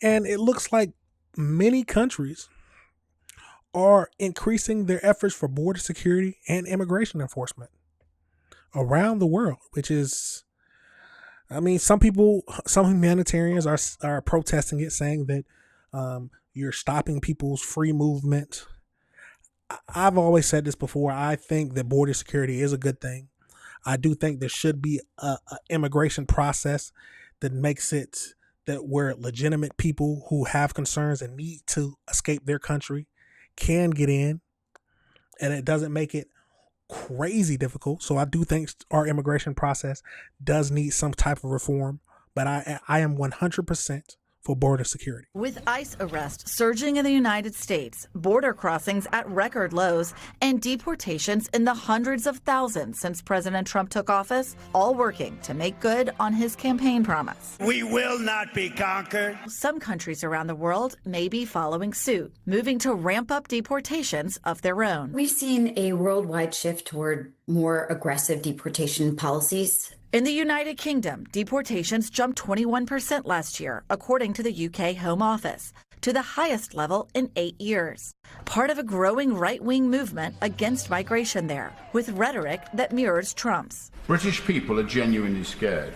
And it looks like many countries are increasing their efforts for border security and immigration enforcement around the world, which is, I mean, some humanitarians are protesting it, saying that you're stopping people's free movement. I've always said this before. I think that border security is a good thing. I do think there should be a immigration process that makes it that where legitimate people who have concerns and need to escape their country can get in, and it doesn't make it crazy difficult. So I do think our immigration process does need some type of reform, but I am 100% for border security. With ICE arrests surging in the United States, border crossings at record lows, and deportations in the hundreds of thousands since President Trump took office, all working to make good on his campaign promise. We will not be conquered. Some countries around the world may be following suit, moving to ramp up deportations of their own. We've seen a worldwide shift toward more aggressive deportation policies. In the United Kingdom, deportations jumped 21% last year, according to the UK Home Office, to the highest level in 8 years. Part of a growing right-wing movement against migration there, with rhetoric that mirrors Trump's. British people are genuinely scared.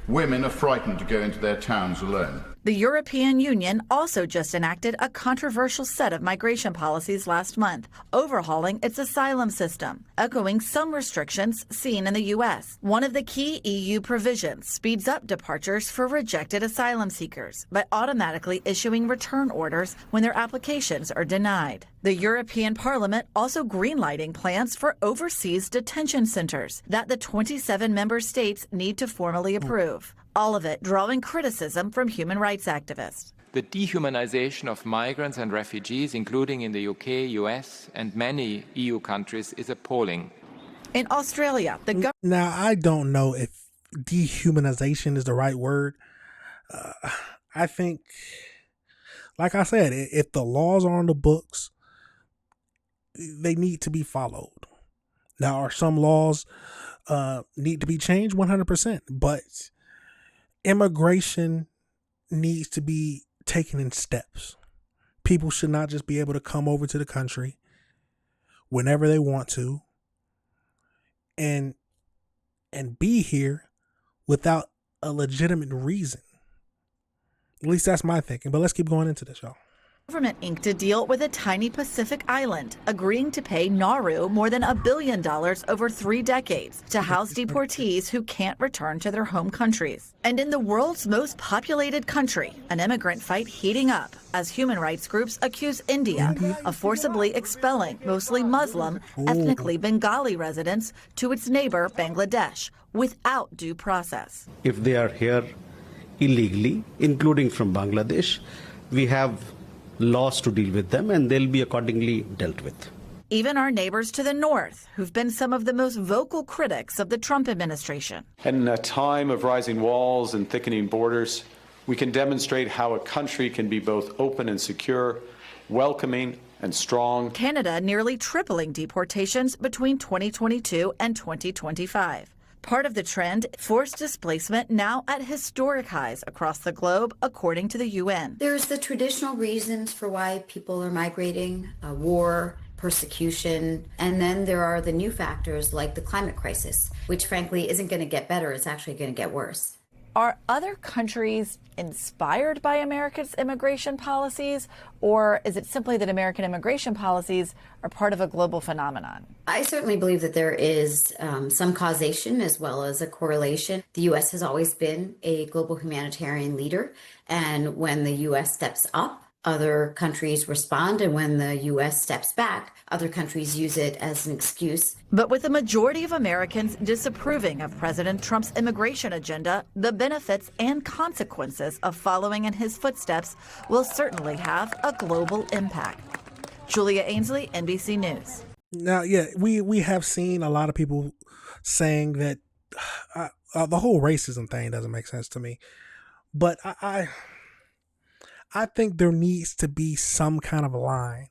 Women are frightened to go into their towns alone. The European Union also just enacted a controversial set of migration policies last month, overhauling its asylum system, echoing some restrictions seen in the U.S. One of the key EU provisions speeds up departures for rejected asylum seekers by automatically issuing return orders when their applications are denied. The European Parliament also greenlighting plans for overseas detention centers that the 27 member states need to formally approve. All of it drawing criticism from human rights activists. The dehumanization of migrants and refugees, including in the UK, US, and many EU countries, is appalling. In Australia, the government... Now, I don't know if dehumanization is the right word. I think, like I said, if the laws are on the books, they need to be followed. Now, are some laws need to be changed? 100%. But immigration needs to be taken in steps. People should not just be able to come over to the country whenever they want to and be here without a legitimate reason. At least that's my thinking. But let's keep going into this, y'all. Government inked a deal with a tiny Pacific island, agreeing to pay Nauru more than $1 billion over 3 decades to house deportees who can't return to their home countries. And in the world's most populated country, an immigrant fight heating up as human rights groups accuse India of forcibly expelling mostly Muslim, ethnically Bengali residents to its neighbor Bangladesh without due process. If they are here illegally, including from Bangladesh, we have laws to deal with them, and they'll be accordingly dealt with. Even our neighbors to the north, who've been some of the most vocal critics of the Trump administration. In a time of rising walls and thickening borders, we can demonstrate how a country can be both open and secure, welcoming and strong. Canada nearly tripling deportations between 2022 and 2025. Part of the trend, forced displacement now at historic highs across the globe, according to the UN. There's the traditional reasons for why people are migrating, war, persecution, and then there are the new factors like the climate crisis, which frankly isn't going to get better, it's actually going to get worse. Are other countries inspired by America's immigration policies, or is it simply that American immigration policies are part of a global phenomenon? I certainly believe that there is some causation as well as a correlation. The U.S. has always been a global humanitarian leader, and when the U.S. steps up, other countries respond, and when the U.S. steps back, other countries use it as an excuse. But with the majority of Americans disapproving of President Trump's immigration agenda, the benefits and consequences of following in his footsteps will certainly have a global impact. Julia Ainsley, NBC News. Now, yeah, we have seen a lot of people saying that the whole racism thing doesn't make sense to me. But I think there needs to be some kind of line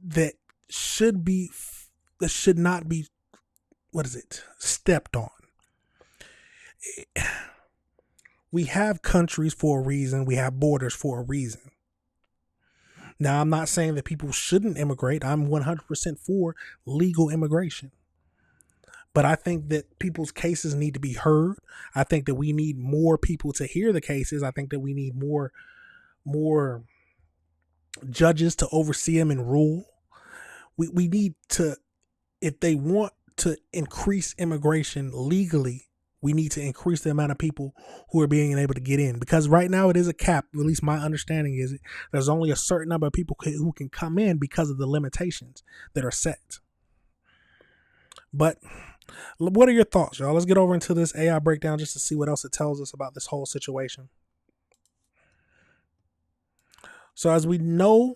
that should not be, stepped on. we have countries for a reason. We have borders for a reason. Now, I'm not saying that people shouldn't immigrate. I'm 100% for legal immigration. But I think that people's cases need to be heard. I think that we need more people to hear the cases. I think that we need more judges to oversee them and rule. We need to, if they want to increase immigration legally, we need to increase the amount of people who are being able to get in, because right now it is a cap. At least my understanding is there's only a certain number of people who can come in because of the limitations that are set. But what are your thoughts, y'all? Let's get over into this AI breakdown just to see what else it tells us about this whole situation. So as we know,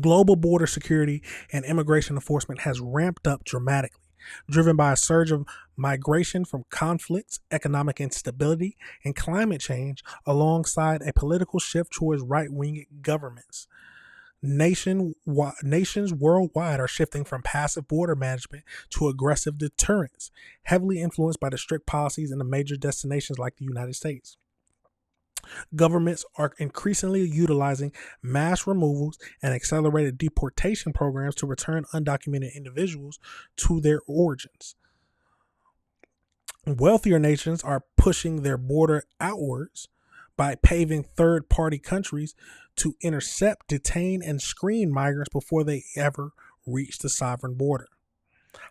global border security and immigration enforcement has ramped up dramatically, driven by a surge of migration from conflicts, economic instability, and climate change, alongside a political shift towards right-wing governments. Nations worldwide are shifting from passive border management to aggressive deterrence, heavily influenced by the strict policies in the major destinations like the United States. Governments are increasingly utilizing mass removals and accelerated deportation programs to return undocumented individuals to their origins. Wealthier nations are pushing their border outwards by paving third-party countries to intercept, detain, and screen migrants before they ever reach the sovereign border.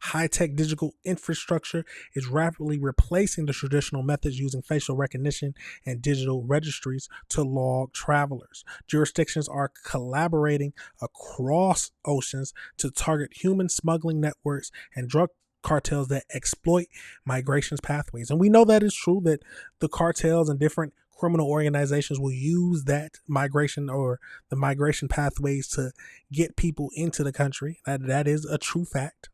High-tech digital infrastructure is rapidly replacing the traditional methods using facial recognition and digital registries to log travelers. Jurisdictions are collaborating across oceans to target human smuggling networks and drug cartels that exploit migration's pathways. And we know that is true, that the cartels and different criminal organizations will use that migration or the migration pathways to get people into the country. That is a true fact.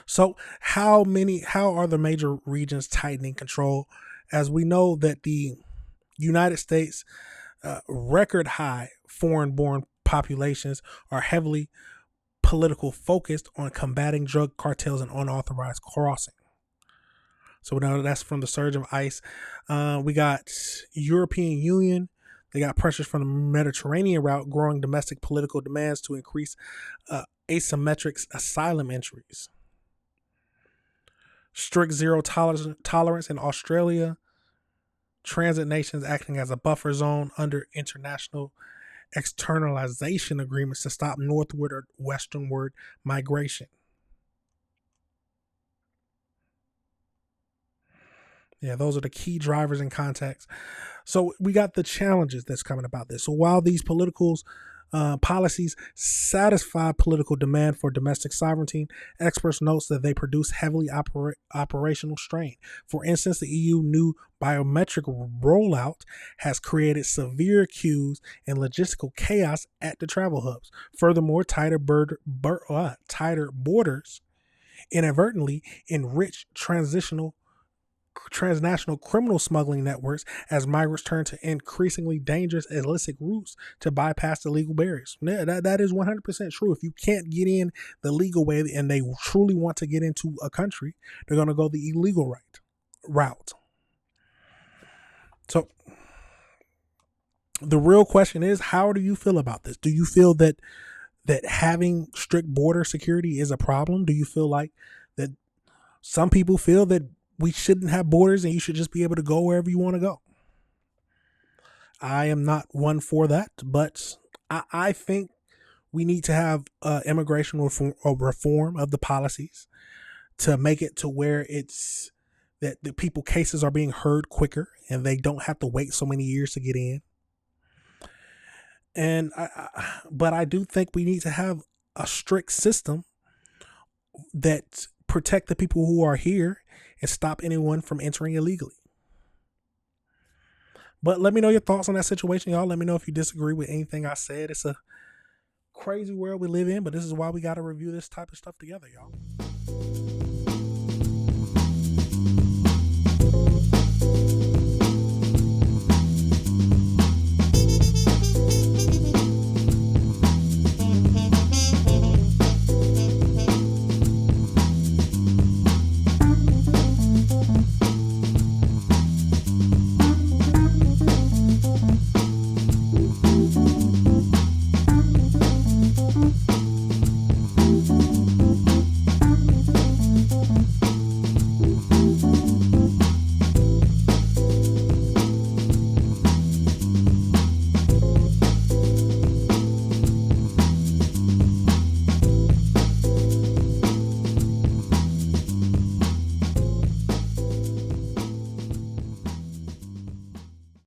So how are the major regions tightening control? As we know that the United States record high foreign-born populations are heavily political focused on combating drug cartels and unauthorized crossing. So now that's from the surge of ICE. We got European Union. They got pressures from the Mediterranean route, growing domestic political demands to increase asymmetric asylum entries. Strict zero tolerance in Australia. Transit nations acting as a buffer zone under international externalization agreements to stop northward or westernward migration. Yeah, those are the key drivers and contexts. So we got the challenges that's coming about this. So while these policies satisfy political demand for domestic sovereignty, experts note that they produce heavily operational strain. For instance, the EU new biometric rollout has created severe queues and logistical chaos at the travel hubs. Furthermore, tighter borders inadvertently enrich transnational criminal smuggling networks as migrants turn to increasingly dangerous illicit routes to bypass the legal barriers. That is 100% true. If you can't get in the legal way and they truly want to get into a country, they're going to go the illegal route. So the real question is, how do you feel about this? Do you feel that having strict border security is a problem? Do you feel like that some people feel that we shouldn't have borders and you should just be able to go wherever you want to go? I am not one for that, but I think we need to have immigration reform of the policies to make it to where it's that the people cases are being heard quicker and they don't have to wait so many years to get in. And but I do think we need to have a strict system that protect the people who are here and stop anyone from entering illegally. But let me know your thoughts on that situation, y'all. Let me know if you disagree with anything I said. It's a crazy world we live in, but this is why we got to review this type of stuff together, y'all.